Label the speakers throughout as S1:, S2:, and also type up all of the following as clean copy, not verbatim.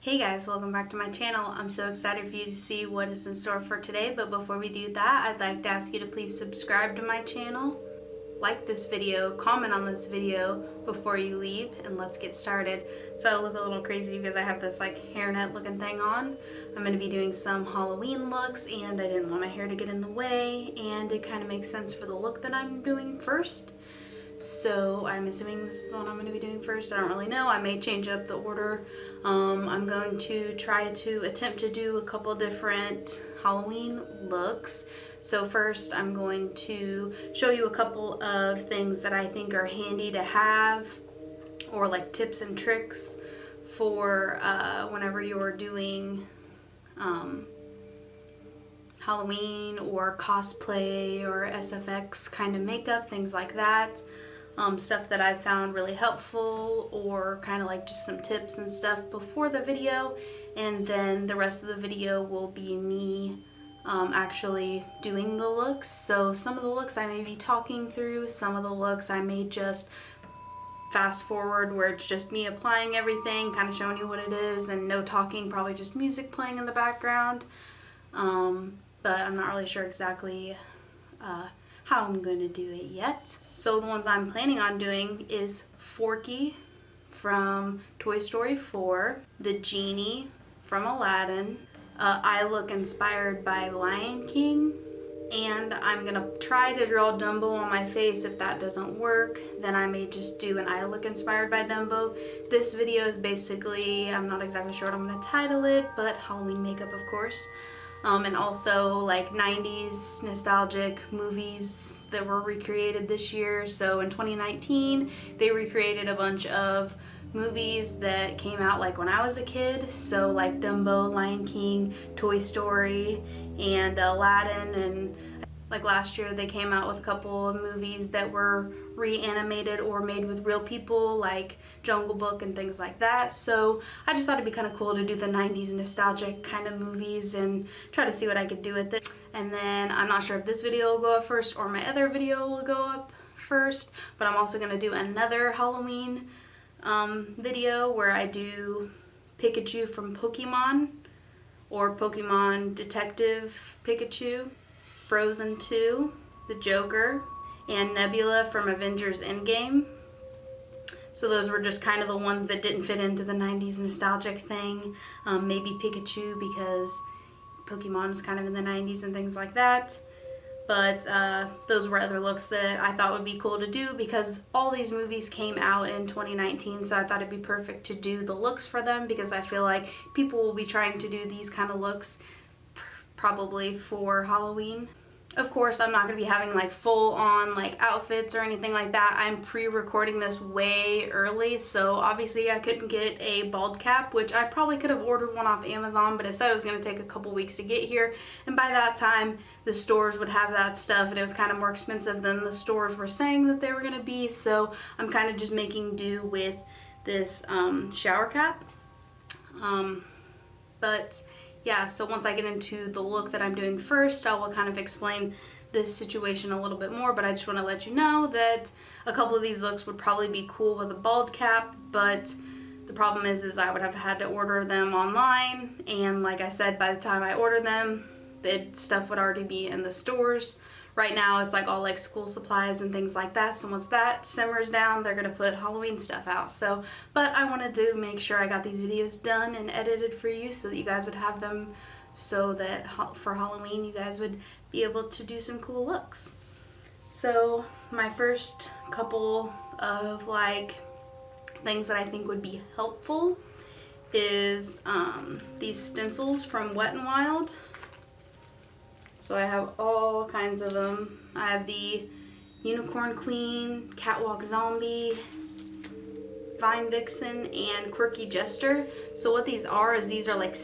S1: Hey guys, welcome back to my channel. I'm so excited for you to see what is in store for today, but before we do that, I'd like to ask you to please subscribe to my channel, like this video, comment on this video before you leave, and let's get started. So I look a little crazy because I have this like hairnet looking thing on. I'm going to be doing some Halloween looks and I didn't want my hair to get in the way, and it kind of makes sense for the look that I'm doing first. So I'm assuming this is what I'm going to be doing first. I don't really know. I may change up the order. I'm going to try to attempt to do a couple different Halloween looks. So first I'm going to show you a couple of things that I think are handy to have, or like tips and tricks for whenever you're doing Halloween or cosplay or SFX kind of makeup, things like that. Stuff that I've found really helpful, or kind of like just some tips and stuff before the video, and then the rest of the video will be me actually doing the looks. So some of the looks I may be talking through, some of the looks I may just fast forward where it's just me applying everything, kind of showing you what it is, and no talking, probably just music playing in the background. But I'm not really sure exactly how I'm going to do it yet. So the ones I'm planning on doing is Forky from Toy Story 4, the Genie from Aladdin, I look inspired by Lion King, and I'm gonna try to draw Dumbo on my face. If that doesn't work, then I may just do an I look inspired by Dumbo. This video is basically, I'm not exactly sure what I'm gonna title it, but Halloween makeup, of course. And also like 90s nostalgic movies that were recreated this year. So in 2019, they recreated a bunch of movies that came out like when I was a kid. So like Dumbo, Lion King, Toy Story, and Aladdin. And like last year, they came out with a couple of movies that were reanimated or made with real people, like Jungle Book and things like that. So I just thought it'd be kind of cool to do the 90s nostalgic kind of movies and try to see what I could do with it. And then I'm not sure if this video will go up first or my other video will go up first, but I'm also going to do another Halloween video where I do Pikachu from Pokemon, or Pokemon Detective Pikachu, Frozen 2, the Joker, and Nebula from Avengers Endgame. So those were just kind of the ones that didn't fit into the 90s nostalgic thing. Maybe Pikachu because Pokemon was kind of in the 90s and things like that. But those were other looks that I thought would be cool to do because all these movies came out in 2019, so I thought it'd be perfect to do the looks for them, because I feel like people will be trying to do these kind of looks probably for Halloween. Of course, I'm not going to be having like full on like outfits or anything like that. I'm pre-recording this way early, so obviously I couldn't get a bald cap, which I probably could have ordered one off Amazon, but it said it was going to take a couple weeks to get here, and by that time the stores would have that stuff, and it was kind of more expensive than the stores were saying that they were going to be. So I'm kind of just making do with this shower cap. But yeah, so once I get into the look that I'm doing first, I will kind of explain this situation a little bit more, but I just want to let you know that a couple of these looks would probably be cool with a bald cap, but the problem is I would have had to order them online, and like I said, by the time I order them, the stuff would already be in the stores. Right now it's like all like school supplies and things like that, so once that simmers down, they're gonna put Halloween stuff out. So, but I wanted to make sure I got these videos done and edited for you so that you guys would have them, so that for Halloween you guys would be able to do some cool looks. So my first couple of like things that I think would be helpful is these stencils from Wet n Wild. So I have all kinds of them. I have the Unicorn Queen, Catwalk Zombie, Vine Vixen, and Quirky Jester. So what these are is these are like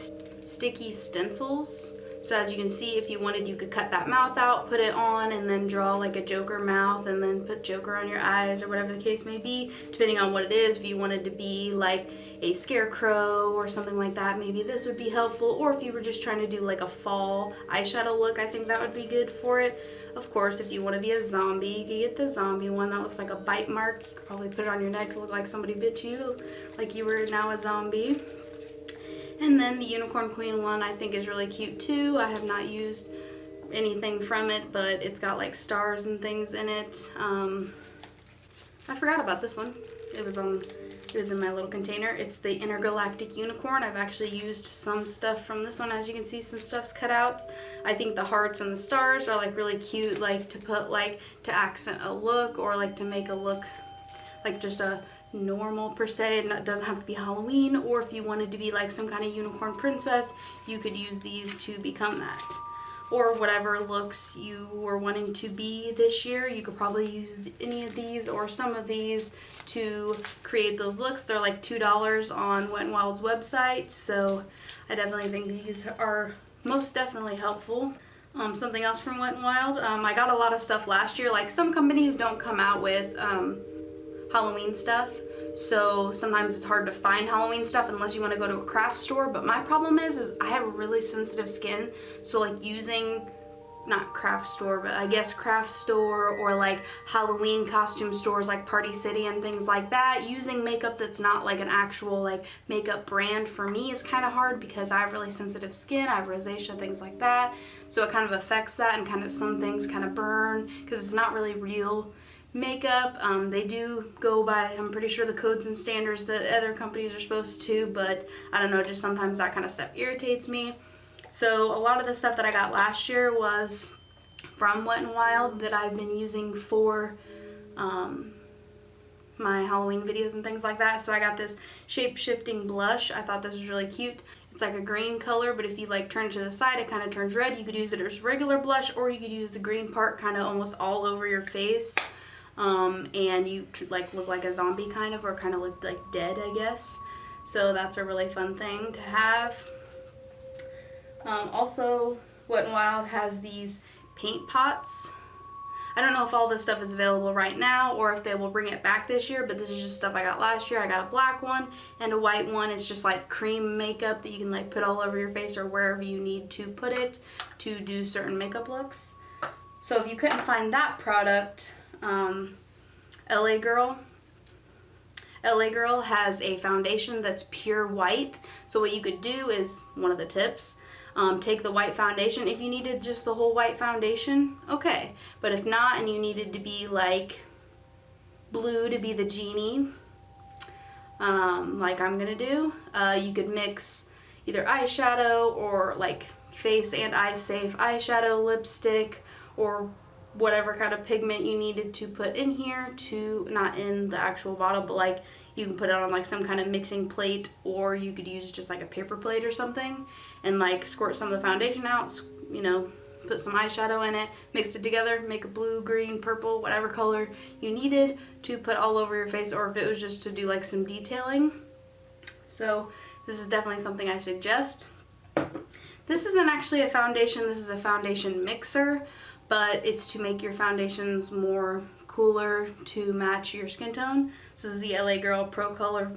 S1: sticky stencils. So as you can see, if you wanted, you could cut that mouth out, put it on, and then draw like a Joker mouth, and then put Joker on your eyes, or whatever the case may be, depending on what it is. If you wanted to be like a scarecrow or something like that, maybe this would be helpful. Or if you were just trying to do like a fall eyeshadow look, I think that would be good for it. Of course, if you want to be a zombie, you can get the zombie one that looks like a bite mark. You could probably put it on your neck to look like somebody bit you, like you were now a zombie. And then the Unicorn Queen one I think is really cute too. I have not used anything from it, but it's got like stars and things in it. I forgot about this one. It was in my little container. It's the Intergalactic Unicorn. I've actually used some stuff from this one. As you can see, some stuff's cut out. I think the hearts and the stars are like really cute, like to put like to accent a look, or like to make a look like just a normal per se. It doesn't have to be Halloween, or if you wanted to be like some kind of unicorn princess, you could use these to become that. Or whatever looks you were wanting to be this year, you could probably use any of these or some of these to create those looks. They're like $2 on Wet n Wild's website, so I definitely think these are most definitely helpful. Something else from Wet n Wild, I got a lot of stuff last year. Like, some companies don't come out with Halloween stuff, so sometimes it's hard to find Halloween stuff unless you want to go to a craft store. But my problem is I have really sensitive skin, so like using, not craft store, but I guess craft store or like Halloween costume stores like Party City and things like that, using makeup that's not like an actual like makeup brand for me is kind of hard because I have really sensitive skin. I have rosacea, things like that, so it kind of affects that, and kind of some things kind of burn because it's not really real makeup. They do go by, I'm pretty sure, the codes and standards that other companies are supposed to, but I don't know, just sometimes that kind of stuff irritates me. So a lot of the stuff that I got last year was from Wet n Wild that I've been using for my Halloween videos and things like that. So I got this shape-shifting blush. I thought this was really cute. It's like a green color, but if you like turn it to the side, it kind of turns red. You could use it as regular blush, or you could use the green part kind of almost all over your face. And you like look like a zombie kind of, or kind of look like dead, I guess. So that's a really fun thing to have. Also, Wet n Wild has these paint pots. I don't know if all this stuff is available right now or if they will bring it back this year, but this is just stuff I got last year. I got a black one and a white one. It's just like cream makeup that you can like put all over your face or wherever you need to put it to do certain makeup looks. So if you couldn't find that product, LA Girl has a foundation that's pure white. So what you could do is, one of the tips, take the white foundation. If you needed just the whole white foundation, okay. But if not, and you needed to be like blue to be the Genie, like I'm gonna do, you could mix either eyeshadow or like face and eye safe eyeshadow, lipstick, or whatever kind of pigment you needed to put in here, to not in the actual bottle, but like you can put it on like some kind of mixing plate, or you could use just like a paper plate or something and like squirt some of the foundation out, you know, put some eyeshadow in it, mix it together, make a blue, green, purple, whatever color you needed to put all over your face, or if it was just to do like some detailing. So this is definitely something I suggest. This isn't actually a foundation, this is a foundation mixer, but it's to make your foundations more cooler to match your skin tone. So this is the LA Girl Pro Color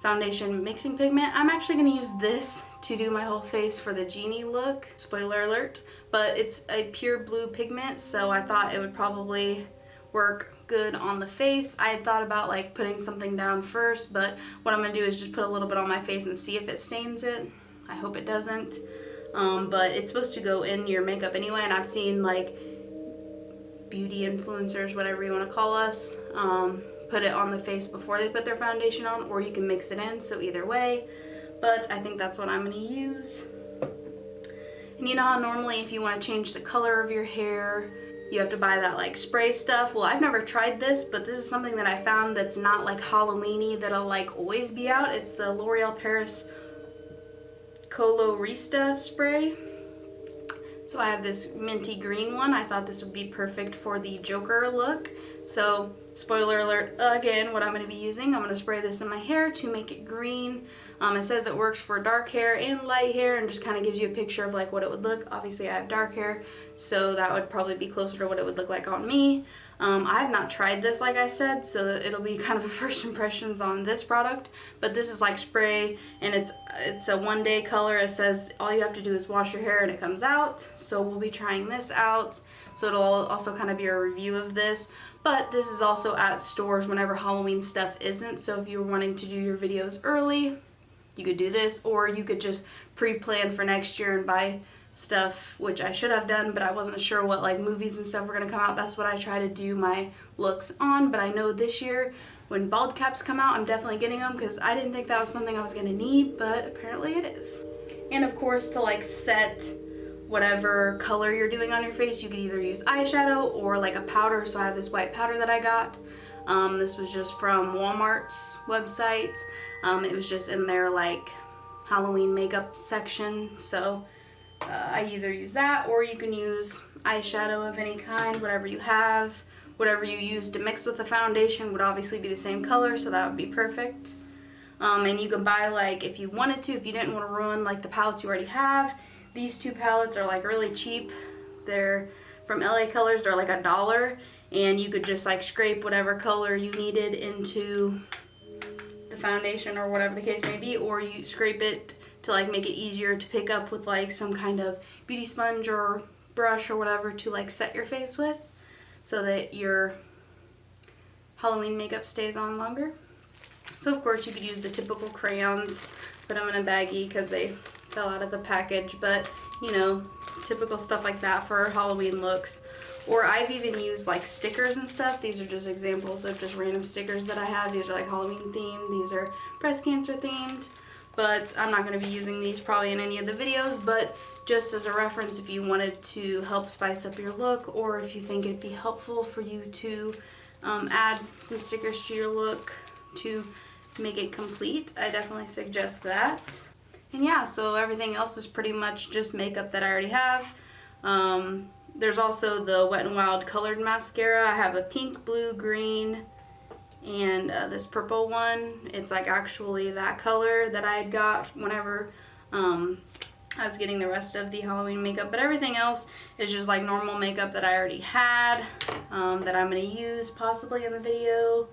S1: Foundation Mixing Pigment. I'm actually going to use this to do my whole face for the Genie look, spoiler alert, but it's a pure blue pigment, so I thought it would probably work good on the face. I had thought about like putting something down first, but what I'm going to do is just put a little bit on my face and see if it stains it. I hope it doesn't, but it's supposed to go in your makeup anyway, and I've seen like beauty influencers, whatever you want to call us, put it on the face before they put their foundation on, or you can mix it in, so either way. But I think that's what I'm going to use. And you know how normally if you want to change the color of your hair, you have to buy that like spray stuff? Well, I've never tried this, but this is something that I found that's not like Halloween-y, that'll like always be out. It's the L'Oreal Paris Colorista spray. So I have this minty green one. I thought this would be perfect for the Joker look. So spoiler alert again, what I'm going to be using, I'm going to spray this in my hair to make it green. It says it works for dark hair and light hair, and just kind of gives you a picture of like what it would look. Obviously I have dark hair, so that would probably be closer to what it would look like on me. I have not tried this, like I said, so it'll be kind of a first impressions on this product. But this is like spray, and it's a one-day color. It says all you have to do is wash your hair and it comes out. So we'll be trying this out. So it'll also kind of be a review of this. But this is also at stores whenever Halloween stuff isn't. So if you were wanting to do your videos early, you could do this, or you could just pre-plan for next year and buy stuff, which I should have done, but I wasn't sure what like movies and stuff were gonna come out. That's what I try to do my looks on. But I know this year when bald caps come out, I'm definitely getting them because I didn't think that was something I was gonna need, but apparently it is. And of course, to like set whatever color you're doing on your face, you could either use eyeshadow or like a powder. So I have this white powder that I got. This was just from Walmart's website. It was just in their like Halloween makeup section. So I either use that, or you can use eyeshadow of any kind, whatever you have. Whatever you use to mix with the foundation would obviously be the same color, so that would be perfect. And you can buy, like, if you wanted to, if you didn't want to ruin like the palettes you already have, these two palettes are like really cheap. They're from LA Colors. They're like $1, and you could just like scrape whatever color you needed into the foundation or whatever the case may be, or you scrape it to like make it easier to pick up with like some kind of beauty sponge or brush or whatever to like set your face with, so that your Halloween makeup stays on longer. So of course you could use the typical crayons, put them in a baggie because they fell out of the package, but you know, typical stuff like that for Halloween looks. Or I've even used like stickers and stuff. These are just examples of just random stickers that I have. These are like Halloween themed, these are breast cancer themed, but I'm not going to be using these probably in any of the videos, but just as a reference if you wanted to help spice up your look, or if you think it'd be helpful for you to add some stickers to your look to make it complete, I definitely suggest that. And yeah, so everything else is pretty much just makeup that I already have. There's also the Wet n Wild colored mascara. I have a pink, blue, green, and this purple one. It's like actually that color that I had got whenever I was getting the rest of the Halloween makeup, but everything else is just like normal makeup that I already had, that I'm going to use possibly in the video.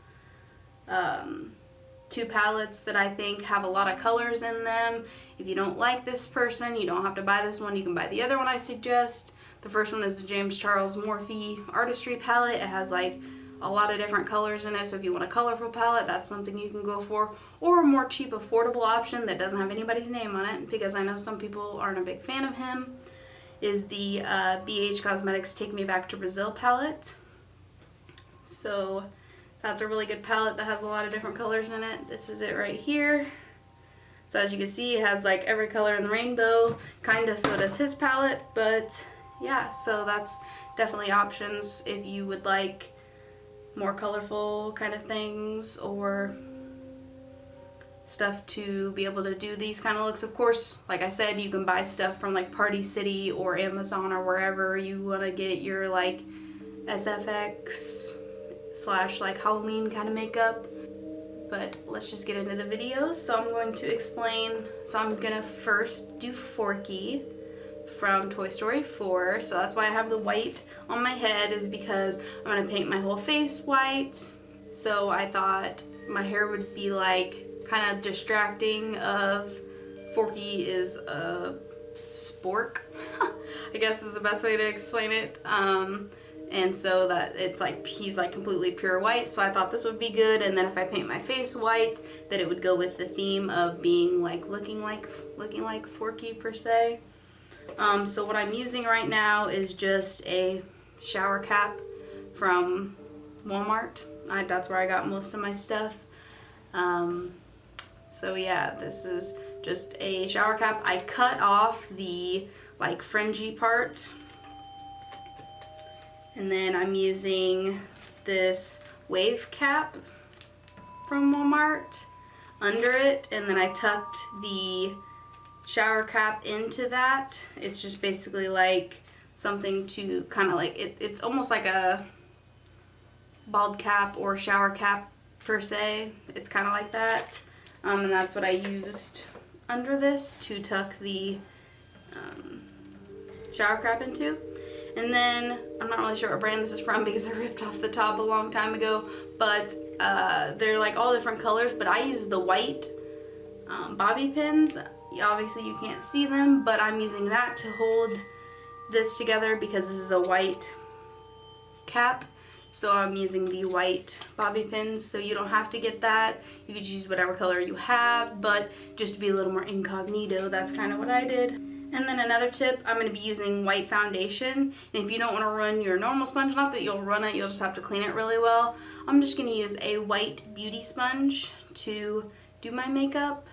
S1: Two palettes that I think have a lot of colors in them. If you don't like this person, you don't have to buy this one. You can buy the other one I suggest. The first one is the James Charles Morphe Artistry palette. It has like a lot of different colors in it, so if you want a colorful palette, that's something you can go for. Or a more cheap, affordable option that doesn't have anybody's name on it, because I know some people aren't a big fan of him, is the BH Cosmetics Take Me Back to Brazil palette. So that's a really good palette that has a lot of different colors in it. This is it right here. So as you can see, it has like every color in the rainbow, kind of, so does his palette. But yeah, so that's definitely options if you would like more colorful kind of things, or stuff to be able to do these kind of looks. Of course, like I said, you can buy stuff from like Party City or Amazon or wherever you want to get your like SFX / like Halloween kind of makeup. But let's just get into the video. So I'm going to explain. So I'm gonna first do Forky from Toy Story 4. So that's why I have the white on my head, is because I'm gonna paint my whole face white. So I thought my hair would be like kind of distracting of Forky is a spork. I guess is the best way to explain it. And so that it's like he's like completely pure white, so I thought this would be good. And then if I paint my face white, that it would go with the theme of being like looking like Forky per se. So what I'm using right now is just a shower cap from Walmart. That's where I got most of my stuff. So yeah, this is just a shower cap. I cut off the like fringy part. And then I'm using this wave cap from Walmart under it, and then I tucked the shower cap into that. It's just basically like something to kind of like, it's almost like a bald cap or shower cap per se. It's kind of like that. And that's what I used under this to tuck the shower cap into. And then, I'm not really sure what brand this is from because I ripped off the top a long time ago, but they're like all different colors, but I use the white bobby pins. Obviously you can't see them, but I'm using that to hold this together because this is a white cap. So I'm using the white bobby pins, so you don't have to get that. You could use whatever color you have, but just to be a little more incognito, that's kind of what I did. And then another tip, I'm going to be using white foundation. And if you don't want to run your normal sponge, not that you'll run it, you'll just have to clean it really well. I'm just going to use a white beauty sponge to do my makeup.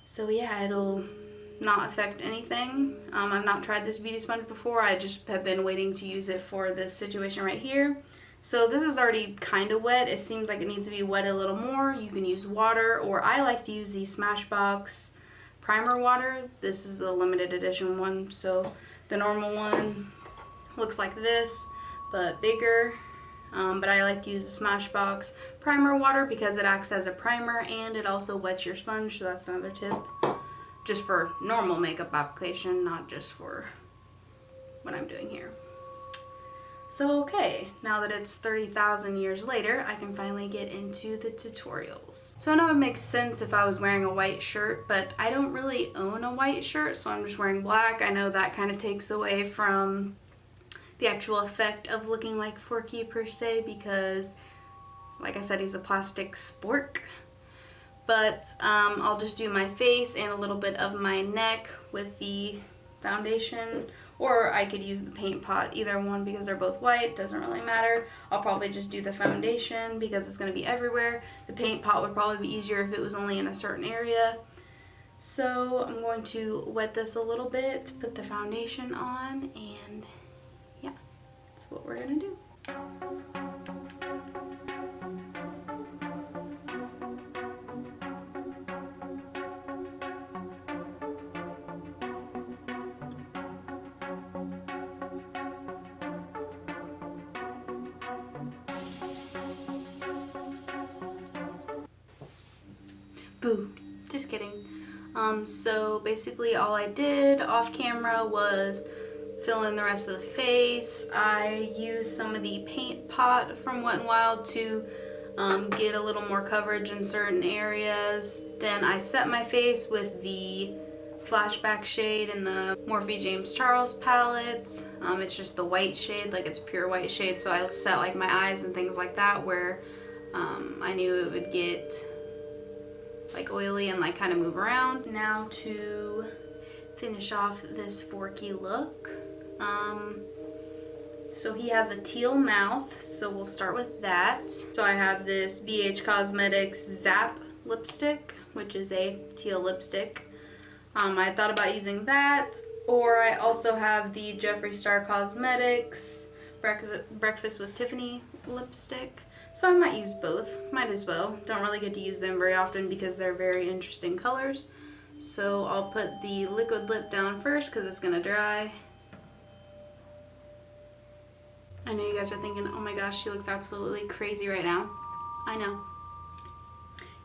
S1: So yeah, it'll not affect anything. I've not tried this beauty sponge before. I just have been waiting to use it for this situation right here. So this is already kind of wet. It seems like it needs to be wet a little more. You can use water, or I like to use the Smashbox primer water. This is the limited edition one. So the normal one looks like this, but bigger. But I like to use the Smashbox primer water because it acts as a primer and it also wets your sponge. So that's another tip. Just for normal makeup application, not just for what I'm doing here. So okay, now that it's 30,000 years later, I can finally get into the tutorials. So I know it makes sense if I was wearing a white shirt, but I don't really own a white shirt, so I'm just wearing black. I know that kind of takes away from the actual effect of looking like Forky per se, because like I said, he's a plastic spork. But I'll just do my face and a little bit of my neck with the foundation, or I could use the paint pot, either one, because they're both white, doesn't really matter. I'll probably just do the foundation because it's going to be everywhere. The paint pot would probably be easier if it was only in a certain area. So I'm going to wet this a little bit, put the foundation on, and yeah, that's what we're going to do. Boo, just kidding. So basically all I did off camera was fill in the rest of the face. I used some of the paint pot from Wet n Wild to get a little more coverage in certain areas. Then I set my face with the flashback shade in the Morphe James Charles palette. It's just the white shade, like it's pure white shade, so I set like my eyes and things like that where I knew it would get like oily and like kind of move around. Now to finish off this Forky look. So he has a teal mouth, so we'll start with that. So I have this BH Cosmetics Zap lipstick, which is a teal lipstick. I thought about using that, or I also have the Jeffree Star Cosmetics Breakfast with Tiffany lipstick. So I might use both, might as well. Don't really get to use them very often because they're very interesting colors. So I'll put the liquid lip down first because it's gonna dry. I know you guys are thinking, oh my gosh, she looks absolutely crazy right now. I know.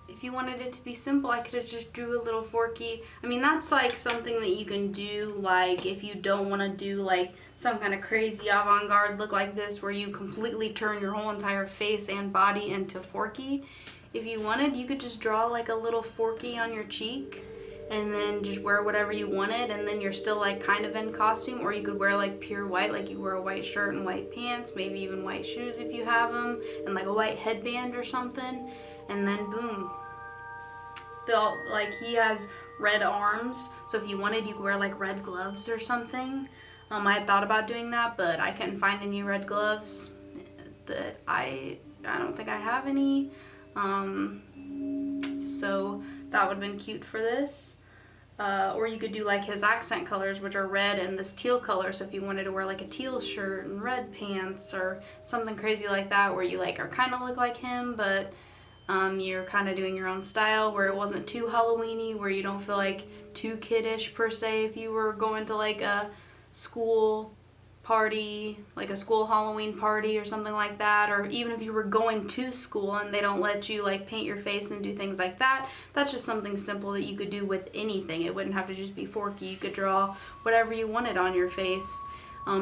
S1: If you wanted it to be simple, I could have just drew a little Forky. I mean, that's like something that you can do, like if you don't want to do like some kind of crazy avant-garde look like this where you completely turn your whole entire face and body into Forky. If you wanted, you could just draw like a little Forky on your cheek and then just wear whatever you wanted, and then you're still like kind of in costume. Or you could wear like pure white, like you wear a white shirt and white pants, maybe even white shoes if you have them, and like a white headband or something, and then boom. Like he has red arms, so if you wanted, you could wear like red gloves or something. I had thought about doing that, but I couldn't find any red gloves. That I don't think I have any. So that would have been cute for this. Or you could do like his accent colors, which are red and this teal color. So if you wanted to wear like a teal shirt and red pants or something crazy like that, where you like are kind of look like him, but you're kind of doing your own style, where it wasn't too Halloween-y, where you don't feel like too kiddish per se. If you were going to like a school party, like a school Halloween party or something like that, or even if you were going to school and they don't let you like paint your face and do things like that, that's just something simple that you could do with anything. It wouldn't have to just be Forky. You could draw whatever you wanted on your face,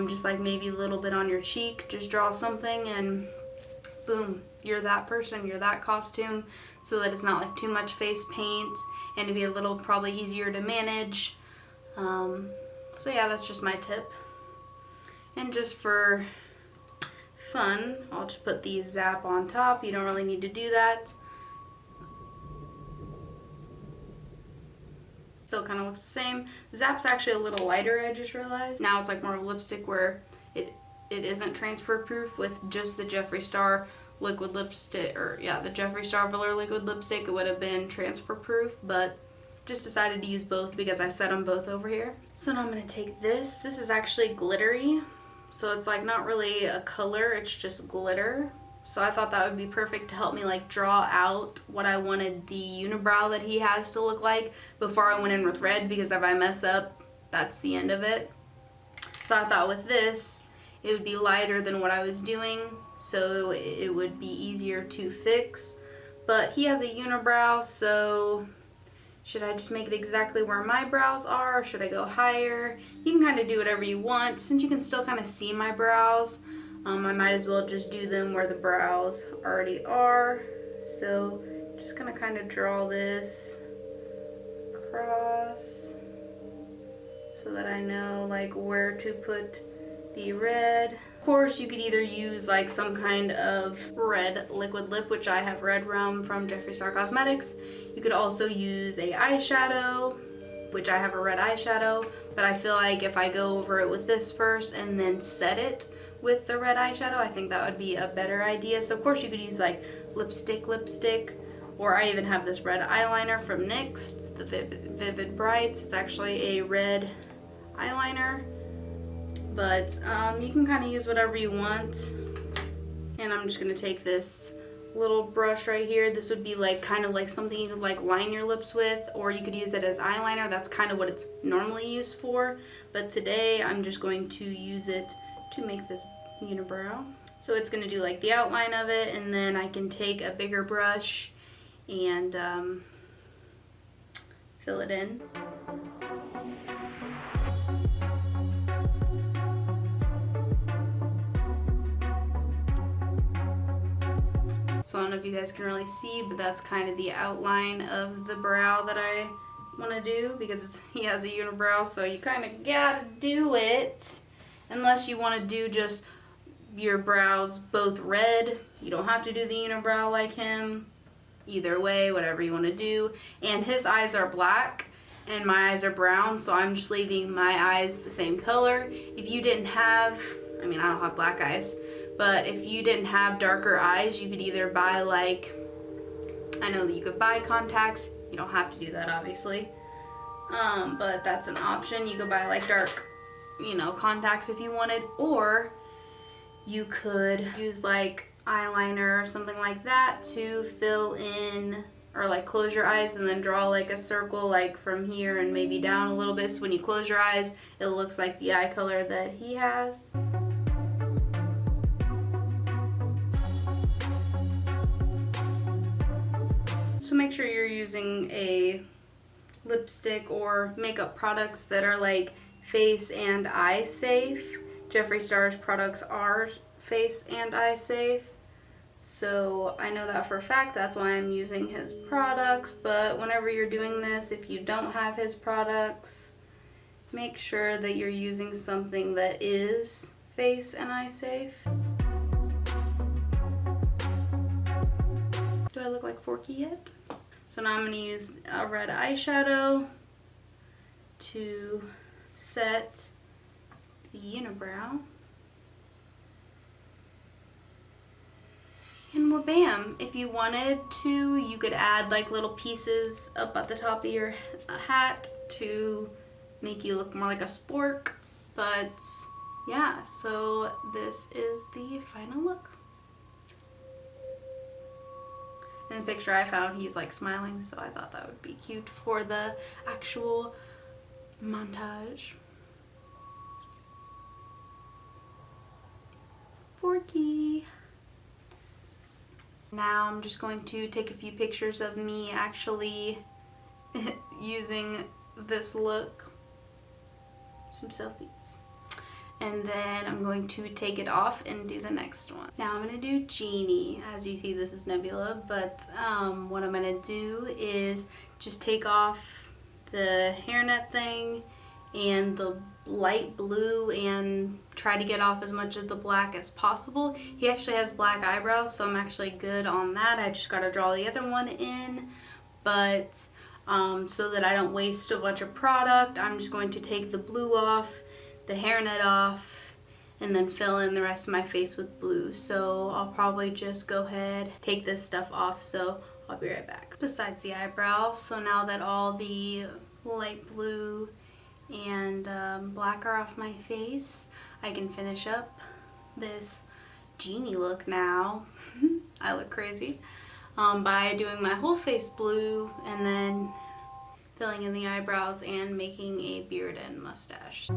S1: just like maybe a little bit on your cheek. Just draw something and boom, you're that person, you're that costume, so that it's not like too much face paint and to be a little probably easier to manage. So yeah, that's just my tip. And just for fun. I'll just put the Zap on top. You don't really need to do that. Still kind of looks the same. Zap's actually a little lighter, I just realized. Now it's like more of a lipstick where it isn't transfer proof with just the Jeffree Star liquid lipstick, or yeah, the Jeffree Star Velour liquid lipstick. It would have been transfer proof, but just decided to use both because I set them both over here. So now I'm gonna take this. This is actually glittery. So it's like not really a color, it's just glitter. So I thought that would be perfect to help me like draw out what I wanted the unibrow that he has to look like before I went in with red, because if I mess up, that's the end of it. So I thought with this, it would be lighter than what I was doing, so it would be easier to fix. But he has a unibrow, so should I just make it exactly where my brows are, or should I go higher? You can kind of do whatever you want. Since you can still kind of see my brows, I might as well just do them where the brows already are. So just gonna kind of draw this across so that I know like where to put the red. Of course, you could either use like some kind of red liquid lip, which I have Red Rum from Jeffree Star Cosmetics. You could also use a eyeshadow, which I have a red eyeshadow, but I feel like if I go over it with this first and then set it with the red eyeshadow, I think that would be a better idea. So of course you could use like lipstick, or I even have this red eyeliner from NYX, the Vivid Brights. It's actually a red eyeliner, but you can kind of use whatever you want. And I'm just gonna take this little brush right here. This would be like kind of like something you could like line your lips with, or you could use it as eyeliner. That's kind of what it's normally used for, but today I'm just going to use it to make this unibrow. So it's going to do like the outline of it, and then I can take a bigger brush and fill it in. So I don't know if you guys can really see, but that's kind of the outline of the brow that I want to do, because he has a unibrow, so you kind of gotta do it. Unless you want to do just your brows both red. You don't have to do the unibrow like him. Either way, whatever you want to do. And his eyes are black and my eyes are brown, so I'm just leaving my eyes the same color. If you didn't have, I mean, I don't have black eyes, but if you didn't have darker eyes, you could either buy like, I know that you could buy contacts. You don't have to do that, obviously. But that's an option. You could buy like dark, you know, contacts if you wanted, or you could use like eyeliner or something like that to fill in, or like close your eyes and then draw like a circle like from here and maybe down a little bit, so when you close your eyes it looks like the eye color that he has. So make sure you're using a lipstick or makeup products that are like face and eye safe. Jeffree Star's products are face and eye safe, so I know that for a fact. That's why I'm using his products. But whenever you're doing this, if you don't have his products, make sure that you're using something that is face and eye safe. Do I look like Forky yet? So now I'm going to use a red eyeshadow to set the unibrow. And well, bam! If you wanted to, you could add like little pieces up at the top of your hat to make you look more like a spork. But yeah, so this is the final look. In the picture I found, he's like smiling, so I thought that would be cute for the actual montage. Forky. Now I'm just going to take a few pictures of me actually using this look. Some selfies. And then I'm going to take it off and do the next one. Now I'm going to do Genie. As you see, this is Nebula, but what I'm going to do is just take off the hairnet thing and the light blue and try to get off as much of the black as possible. He actually has black eyebrows, so I'm actually good on that. I just gotta draw the other one in, but so that I don't waste a bunch of product, I'm just going to take the blue off, the hairnet off, and then fill in the rest of my face with blue. So I'll probably just go ahead, take this stuff off, so I'll be right back. Besides the eyebrow, so now that all the light blue and black are off my face, I can finish up this genie look now. I look crazy. By doing my whole face blue and then filling in the eyebrows and making a beard and mustache.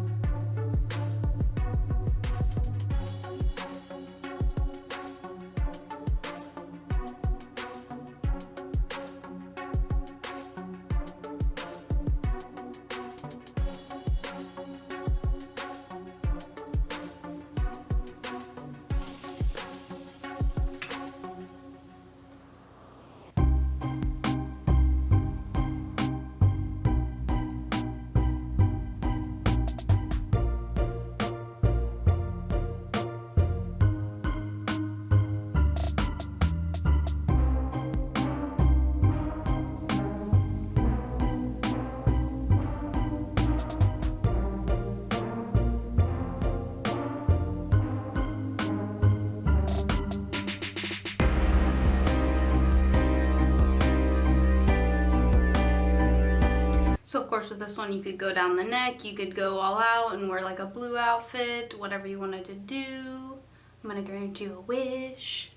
S1: So of course with this one you could go down the neck, you could go all out and wear like a blue outfit, whatever you wanted to do. I'm gonna grant you a wish.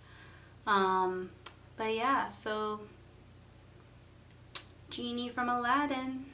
S1: But yeah, so Genie from Aladdin.